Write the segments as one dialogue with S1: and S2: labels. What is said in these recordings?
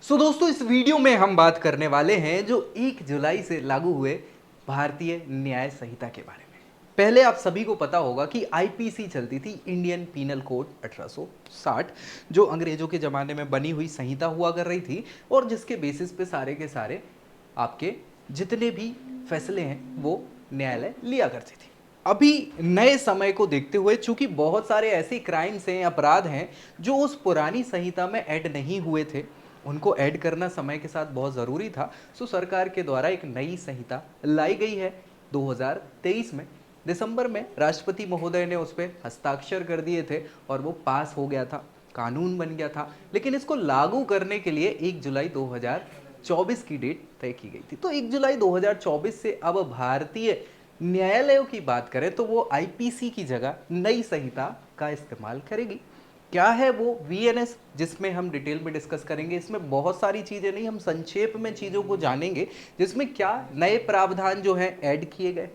S1: दोस्तों इस वीडियो में हम बात करने वाले हैं जो 1 जुलाई से लागू हुए भारतीय न्याय संहिता के बारे में। पहले आप सभी को पता होगा कि आईपीसी चलती थी, इंडियन पीनल कोड 1860, जो अंग्रेजों के ज़माने में बनी हुई संहिता हुआ कर रही थी और जिसके बेसिस पे सारे के सारे आपके जितने भी फैसले हैं वो न्यायालय लिया करती थी। अभी नए समय को देखते हुए चूंकि बहुत सारे ऐसे क्राइम्स हैं, अपराध हैं जो उस पुरानी संहिता में ऐड नहीं हुए थे, उनको ऐड करना समय के साथ बहुत ज़रूरी था। सो सरकार के द्वारा एक नई संहिता लाई गई है 2023 में। दिसंबर में राष्ट्रपति महोदय ने उस पर हस्ताक्षर कर दिए थे और वो पास हो गया था, कानून बन गया था। लेकिन इसको लागू करने के लिए 1 जुलाई 2024 की डेट तय की गई थी। तो 1 जुलाई 2024 से अब भारतीय न्यायालयों की बात करें तो वो आईपीसी की जगह नई संहिता का इस्तेमाल करेगी। क्या है वो वीएनएस, जिसमें हम डिटेल में डिस्कस करेंगे। इसमें बहुत सारी चीज़ें नहीं, हम संक्षेप में चीज़ों को जानेंगे जिसमें क्या नए प्रावधान जो हैं ऐड किए गए,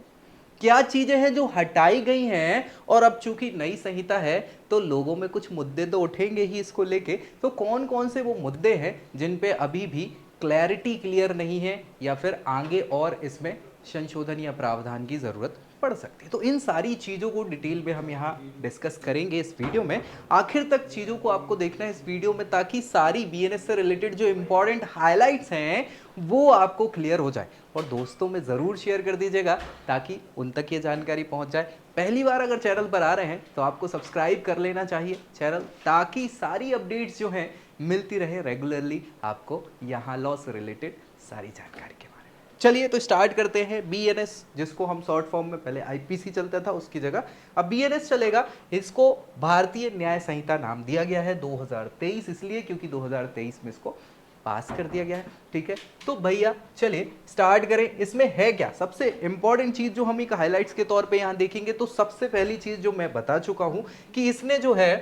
S1: क्या चीज़ें हैं जो हटाई गई हैं। और अब चूंकि नई संहिता है तो लोगों में कुछ मुद्दे तो उठेंगे ही इसको लेके। तो कौन कौन से वो मुद्दे हैं जिन पे अभी भी क्लैरिटी क्लियर नहीं है या फिर आगे और इसमें संशोधन या प्रावधान की ज़रूरत पड़ सकती है। तो इन सारी चीज़ों को डिटेल में हम यहाँ डिस्कस करेंगे इस वीडियो में। आखिर तक चीज़ों को आपको देखना है इस वीडियो में, ताकि सारी बीएनएस से रिलेटेड जो इंपॉर्टेंट हाइलाइट्स हैं वो आपको क्लियर हो जाए। और दोस्तों में ज़रूर शेयर कर दीजिएगा ताकि उन तक ये जानकारी पहुँच जाए। पहली बार अगर चैनल पर आ रहे हैं तो आपको सब्सक्राइब कर लेना चाहिए चैनल, ताकि सारी अपडेट्स जो हैं मिलती रहे रेगुलरली आपको यहाँ लॉ से रिलेटेड सारी जानकारी के। चलिए तो स्टार्ट करते हैं। बीएनएस, जिसको हम शॉर्ट फॉर्म में पहले आईपीसी चलता था उसकी जगह अब बीएनएस चलेगा। इसको भारतीय न्याय संहिता नाम दिया गया है 2023, इसलिए क्योंकि 2023 में इसको पास कर दिया गया है। ठीक है, तो भैया चलिए स्टार्ट करें। इसमें है क्या सबसे इंपॉर्टेंट चीज जो हम एक हाइलाइट्स के तौर पे यहाँ देखेंगे, तो सबसे पहली चीज जो मैं बता चुका हूं कि इसने जो है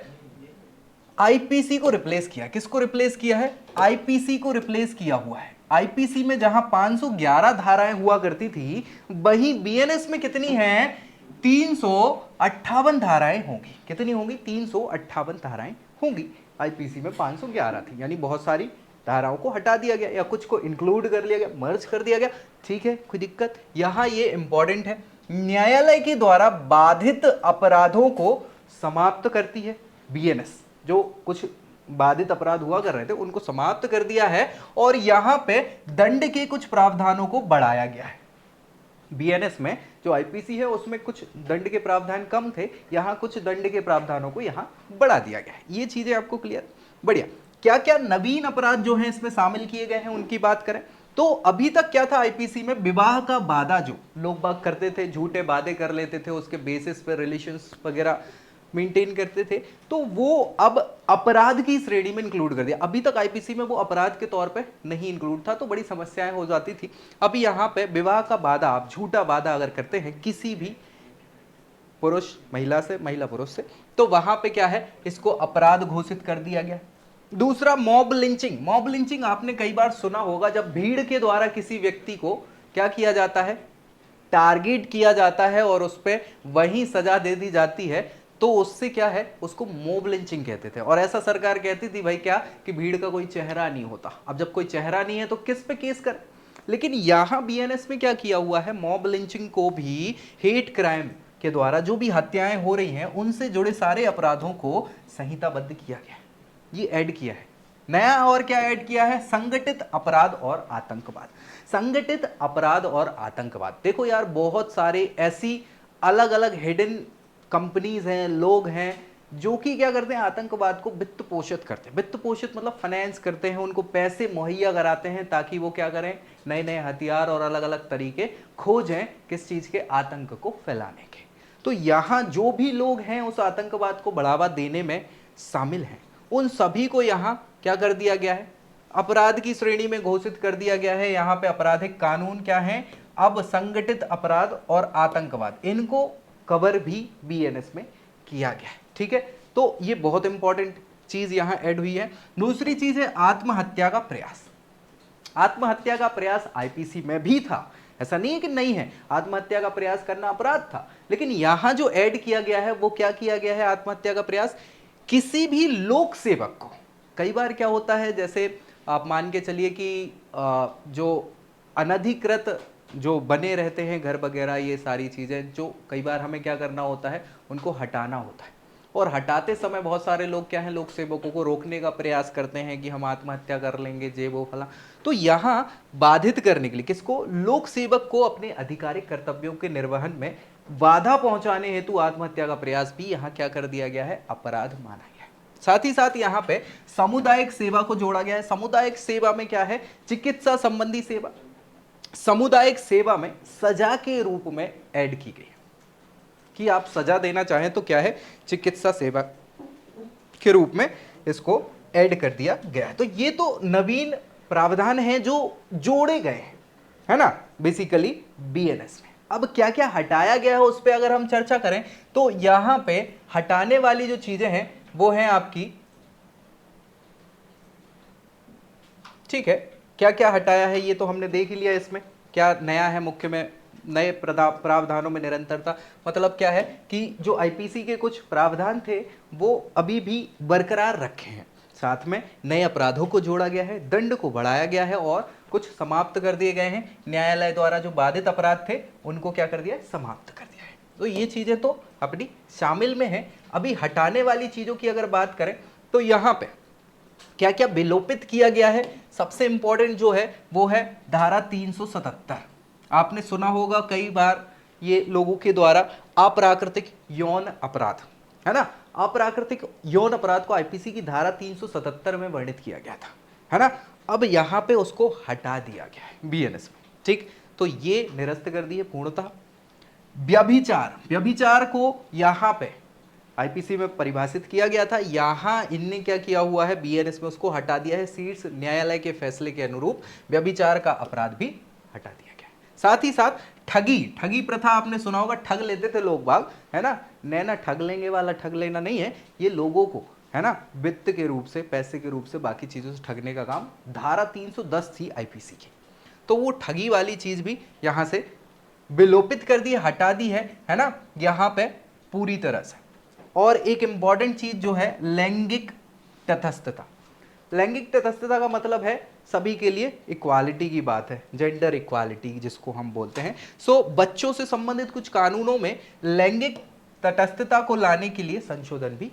S1: आईपीसी को रिप्लेस किया। किसको रिप्लेस किया है? आईपीसी को रिप्लेस किया हुआ है। आईपीसी में जहां 511 धाराएं हुआ करती थी, वहीं बीएनएस में कितनी हैं? 358 धाराएं होंगी। कितनी होंगी? 358 धाराएं होंगी। आईपीसी में 511 थी, यानी बहुत सारी धाराओं को हटा दिया गया या कुछ को इंक्लूड कर लिया गया, मर्ज कर दिया गया। ठीक है, कोई दिक्कत? यहां ये इंपॉर्टेंट है, न्यायालय के द्वारा बाधित अपराधों को समाप्त करती है बीएनएस। जो कुछ बाधित अपराध हुआ कर रहे थे उनको समाप्त कर दिया है और यहां पे दंड के कुछ प्रावधानों को बढ़ाया गया है। बीएनएस में जो आईपीसी है उसमें कुछ दंड के प्रावधान कम थे, यहां कुछ दंड के प्रावधानों को यहां बढ़ा दिया गया है। ये चीजें आपको क्लियर? बढ़िया। क्या क्या नवीन अपराध जो हैं इसमें शामिल किए गए हैं उनकी बात करें तो अभी तक क्या था आईपीसी में? विवाह का वादा जो लोग बाग करते थे, झूठे वादे कर लेते थे, उसके बेसिस पे रिलेशंस वगैरह मेंटेन करते थे, तो वो अब अपराध की श्रेणी में इंक्लूड कर दिया। अभी तक आईपीसी में वो अपराध के तौर पे नहीं इंक्लूड था, तो बड़ी समस्याएं हो जाती थी। अब यहाँ पे विवाह का वादा, आप झूठा वादा अगर करते हैं किसी भी पुरुष महिला से, महिला पुरुष से, तो वहां पे क्या है, इसको अपराध घोषित कर दिया गया। दूसरा, मॉब लिंचिंग। मॉब लिंचिंग आपने कई बार सुना होगा, जब भीड़ के द्वारा किसी व्यक्ति को क्या किया जाता है? टारगेट किया जाता है और उस पर वही सजा दे दी जाती है, तो उससे क्या है, उसको मॉब लिंचिंग कहते थे। और ऐसा सरकार कहती थी भाई क्या, कि भीड़ का कोई चेहरा नहीं होता। अब जब कोई चेहरा नहीं है तो किस पे केस कर? लेकिन यहां बीएनएस में क्या किया हुआ है, मॉब लिंचिंग को भी हेट क्राइम के द्वारा जो भी हत्याएं हो रही हैं उनसे जुड़े सारे अपराधों को संहिताबद्ध किया गया है, ये ऐड किया है। नया और क्या ऐड किया है? संगठित अपराध और आतंकवाद। संगठित अपराध और आतंकवाद, देखो यार बहुत सारे ऐसी अलग अलग हिडन कंपनीज हैं, लोग हैं जो कि क्या करते हैं, आतंकवाद को वित्त पोषित करते हैं। वित्त पोषित मतलब फाइनेंस करते हैं, उनको पैसे मुहैया कराते हैं ताकि वो क्या करें, नए नए हथियार और अलग अलग तरीके खोजें किस चीज के, आतंक को फैलाने के। तो यहां जो भी लोग हैं उस आतंकवाद को बढ़ावा देने में शामिल हैं, उन सभी को यहां क्या कर दिया गया है, अपराध की श्रेणी में घोषित कर दिया गया है। यहां पे आपराधिक कानून क्या है, अब संगठित अपराध और आतंकवाद, इनको कवर भी बीएनएस में किया गया है। ठीक है, तो ये बहुत इंपॉर्टेंट चीज यहां ऐड हुई है। दूसरी चीज है आत्महत्या का प्रयास। आत्महत्या का प्रयास आईपीसी में भी था, ऐसा नहीं है कि नहीं है, आत्महत्या का प्रयास करना अपराध था। लेकिन यहां जो ऐड किया गया है वो क्या किया गया है, आत्महत्या का प्रयास किसी भी लोक सेवक को। कई बार क्या होता है, जैसे आप मान के चलिए कि जो अनधिकृत जो बने रहते हैं घर वगैरह, ये सारी चीज़ें जो कई बार हमें क्या करना होता है, उनको हटाना होता है। और हटाते समय बहुत सारे लोग क्या है, लोक सेवकों को रोकने का प्रयास करते हैं कि हम आत्महत्या कर लेंगे, जे वो फला। तो यहाँ बाधित करने के लिए किसको, लोक सेवक को अपने आधिकारिक कर्तव्यों के निर्वहन में बाधा पहुंचाने हेतु आत्महत्या का प्रयास भी यहाँ क्या कर दिया गया है, अपराध माना गया है। साथ ही साथ यहाँ पे सामुदायिक सेवा को जोड़ा गया है। सामुदायिक सेवा में क्या है, चिकित्सा संबंधी सेवा सामुदायिक सेवा में सजा के रूप में ऐड की गई कि आप सजा देना चाहें तो क्या है, चिकित्सा सेवा के रूप में इसको ऐड कर दिया गया है। तो ये तो नवीन प्रावधान हैं जो जोड़े गए हैं, है ना, बेसिकली बीएनएस में। अब क्या क्या हटाया गया है उस पर अगर हम चर्चा करें तो यहां पे हटाने वाली जो चीजें हैं वो हैं आपकी, ठीक है, क्या क्या हटाया है ये तो हमने देख ही लिया। इसमें क्या नया है, मुख्य में नए प्रावधानों में निरंतरता, मतलब क्या है कि जो आईपीसी के कुछ प्रावधान थे वो अभी भी बरकरार रखे हैं। साथ में नए अपराधों को जोड़ा गया है, दंड को बढ़ाया गया है और कुछ समाप्त कर दिए गए हैं। न्यायालय द्वारा जो बाधित अपराध थे उनको क्या कर दिया है, समाप्त कर दिया है। तो ये चीजें तो अपनी शामिल में है। अभी हटाने वाली चीजों की अगर बात करें तो यहाँ पे क्या क्या विलोपित किया गया है, सबसे इंपॉर्टेंट जो है वो है धारा 377। आपने सुना होगा कई बार ये लोगों के द्वारा अप्राकृतिक यौन अपराध, है ना, अप्राकृतिक यौन अपराध को आईपीसी की धारा 377 में वर्णित किया गया था, है ना। अब यहां पे उसको हटा दिया गया है बीएनएस में, ठीक। तो ये निरस्त कर दिए पूर्णतः। व्यभिचार, व्यभिचार को यहां पे आईपीसी में परिभाषित किया गया था, यहां इनने क्या किया हुआ है, बीएनएस में उसको हटा दिया है। शीर्ष न्यायालय के फैसले के अनुरूप व्यभिचार का अपराध भी हटा दिया गया है। साथ ही साथ ठगी, ठगी प्रथा आपने सुना होगा, ठग लेते थे लोग बाग, है ना, नैना ठग लेंगे वाला ठग लेना नहीं है, ये लोगों को, है ना, वित्त के रूप से, पैसे के रूप से, बाकी चीजों से ठगने का काम धारा 310 थी आईपीसी की। तो वो ठगी वाली चीज भी यहां से विलोपित कर दी, हटा दी है ना, यहां पे पूरी तरह से। और एक इंपॉर्टेंट चीज जो है लैंगिक तटस्थता। लैंगिक तटस्थता का मतलब है सभी के लिए इक्वालिटी की बात है, जेंडर इक्वालिटी जिसको हम बोलते हैं। सो बच्चों से संबंधित कुछ कानूनों में लैंगिक तटस्थता को लाने के लिए संशोधन भी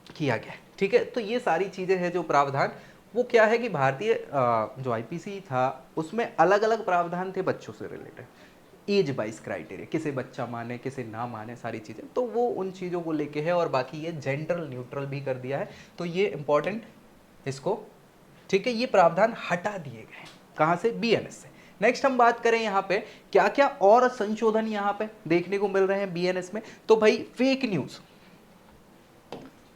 S1: किया गया है, ठीक है। तो ये सारी चीजें हैं जो प्रावधान, वो क्या है कि भारतीय जो आईपीसी था उसमें अलग अलग प्रावधान थे बच्चों से रिलेटेड, एज वाइज क्राइटेरिया, किसे बच्चा माने किसे ना माने, सारी चीज़ें, तो वो उन चीज़ों को लेके है। और बाकी ये जेंडर न्यूट्रल भी कर दिया है, तो ये इंपॉर्टेंट इसको, ठीक है। ये प्रावधान हटा दिए गए कहाँ से, बीएनएस से। नेक्स्ट हम बात करें यहाँ पे क्या क्या और संशोधन यहाँ पे देखने को मिल रहे हैं बीएनएस में। तो भाई फेक न्यूज,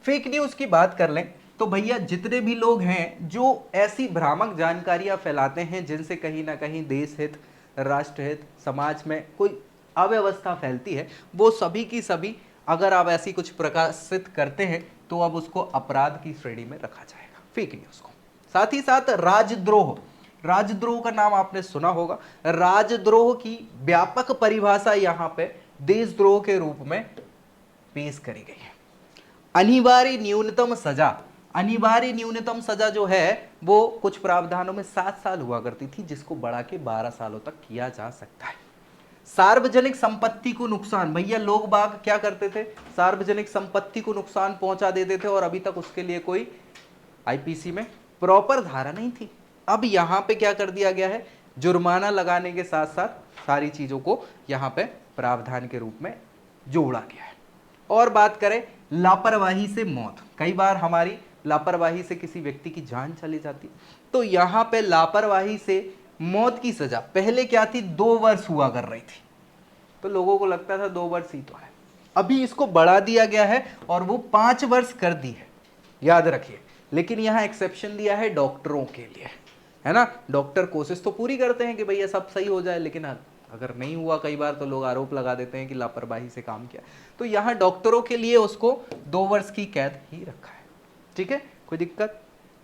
S1: फेक न्यूज की बात कर लें तो भैया जितने भी लोग हैं जो ऐसी भ्रामक जानकारियां फैलाते हैं जिनसे कहीं ना कहीं देश हित, राष्ट्र हित, समाज में कोई अव्यवस्था फैलती है, वो सभी की सभी अगर आप ऐसी कुछ प्रकाशित करते हैं तो अब उसको अपराध की श्रेणी में रखा जाएगा, फेक न्यूज को। साथ ही साथ राजद्रोह, राजद्रोह का नाम आपने सुना होगा। राजद्रोह की व्यापक परिभाषा यहां पे देशद्रोह के रूप में पेश करी गई है। अनिवार्य न्यूनतम सजा, अनिवार्य न्यूनतम सजा जो है वो कुछ प्रावधानों में 7 साल हुआ करती थी, जिसको बढ़ा के 12 सालों तक किया जा सकता है। सार्वजनिक संपत्ति को नुकसान, भैया लोग बाग क्या करते थे, सार्वजनिक संपत्ति को नुकसान पहुंचा देते थे और अभी तक उसके लिए कोई आईपीसी में प्रॉपर धारा नहीं थी। अब यहां पे क्या कर दिया गया है, जुर्माना लगाने के साथ साथ सारी चीजों को यहां पे प्रावधान के रूप में जोड़ा गया है। और बात करें लापरवाही से मौत, कई बार हमारी लापरवाही से किसी व्यक्ति की जान चली जाती, तो यहां पे लापरवाही से मौत की सजा पहले क्या थी, 2 वर्ष हुआ कर रही थी, तो लोगों को लगता था 2 वर्ष ही तो है। अभी इसको बढ़ा दिया गया है और वो 5 वर्ष कर दी है, याद रखिए। लेकिन यहां एक्सेप्शन दिया है डॉक्टरों के लिए, है ना। डॉक्टर कोशिश तो पूरी करते हैं कि भैया सब सही हो जाए, लेकिन अगर नहीं हुआ कई बार तो लोग आरोप लगा देते हैं कि लापरवाही से काम किया, तो यहाँ डॉक्टरों के लिए उसको 2 वर्ष की कैद ही रखा है, ठीक है, कोई दिक्कत।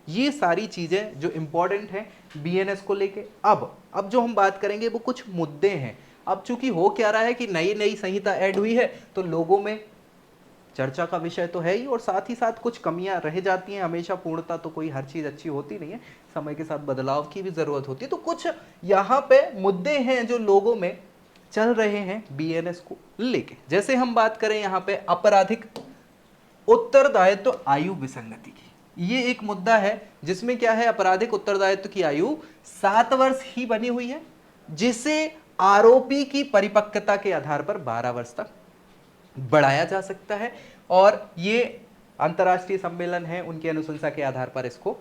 S1: ये सारी चीजें जो इंपॉर्टेंट हैं बीएनएस को लेके। अब जो हम बात करेंगे वो कुछ मुद्दे हैं। अब चूंकि हो क्या रहा है कि नई नई संहिता ऐड हुई है तो लोगों में चर्चा का विषय तो है ही, और साथ ही साथ कुछ कमियां रह जाती हैं। हमेशा पूर्णता तो कोई हर चीज़ अच्छी होती नहीं है, समय के साथ बदलाव की भी ज़रूरत होती है। तो कुछ यहाँ पे मुद्दे हैं जो लोगों में चल रहे हैं बीएनएस को लेके। जैसे हम बात करें यहाँ पे आपराधिक उत्तरदायित्व आयु विसंगति की, ये एक मुद्दा है जिसमें क्या है, आपराधिक उत्तरदायित्व की आयु 7 वर्ष ही बनी हुई है, जिसे आरोपी की परिपक्वता के आधार पर 12 वर्ष तक बढ़ाया जा सकता है। और ये अंतर्राष्ट्रीय सम्मेलन है, उनकी अनुशंसा के आधार पर इसको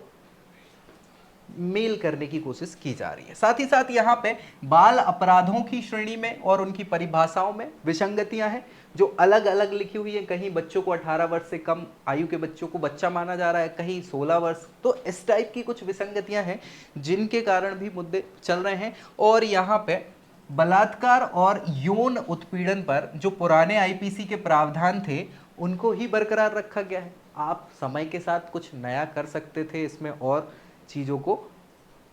S1: मेल करने की कोशिश की जा रही है। साथ ही साथ यहाँ पे बाल अपराधों की श्रेणी में और उनकी परिभाषाओं में विसंगतियां हैं जो अलग अलग लिखी हुई है। कहीं बच्चों को 18 वर्ष से कम आयु के बच्चों को बच्चा माना जा रहा है, कहीं 16 वर्ष। तो इस टाइप की कुछ विसंगतियां हैं जिनके कारण भी मुद्दे चल रहे हैं। और यहाँ पे बलात्कार और यौन उत्पीड़न पर जो पुराने आईपीसी के प्रावधान थे उनको ही बरकरार रखा गया है। आप समय के साथ कुछ नया कर सकते थे, इसमें और चीज़ों को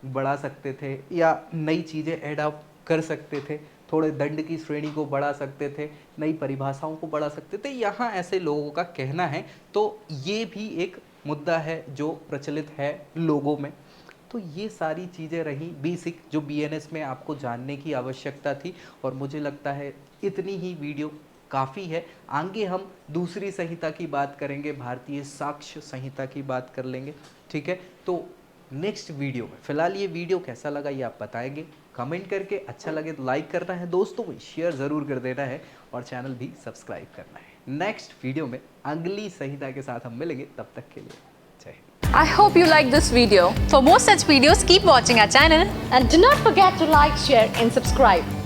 S1: बढ़ा सकते थे या नई चीज़ें ऐड अप कर सकते थे, थोड़े दंड की श्रेणी को बढ़ा सकते थे, नई परिभाषाओं को बढ़ा सकते थे, यहाँ ऐसे लोगों का कहना है। तो ये भी एक मुद्दा है जो प्रचलित है लोगों में। तो ये सारी चीज़ें रही बेसिक जो बीएनएस में आपको जानने की आवश्यकता थी, और मुझे लगता है इतनी ही वीडियो काफ़ी है। आगे हम दूसरी संहिता की बात करेंगे, भारतीय साक्ष्य संहिता की बात कर लेंगे, ठीक है। तो नेक्स्ट वीडियो में, फिलहाल ये वीडियो कैसा लगा ये आप बताएंगे कमेंट करके। अच्छा लगे तो लाइक करना है, दोस्तों को शेयर ज़रूर कर देना है, और चैनल भी सब्सक्राइब करना है। नेक्स्ट वीडियो में अगली संहिता के साथ हम मिलेंगे, तब तक के लिए जय Hind.
S2: I hope you like this video. For more such videos, keep watching our channel.
S3: And do not forget to like, share and subscribe.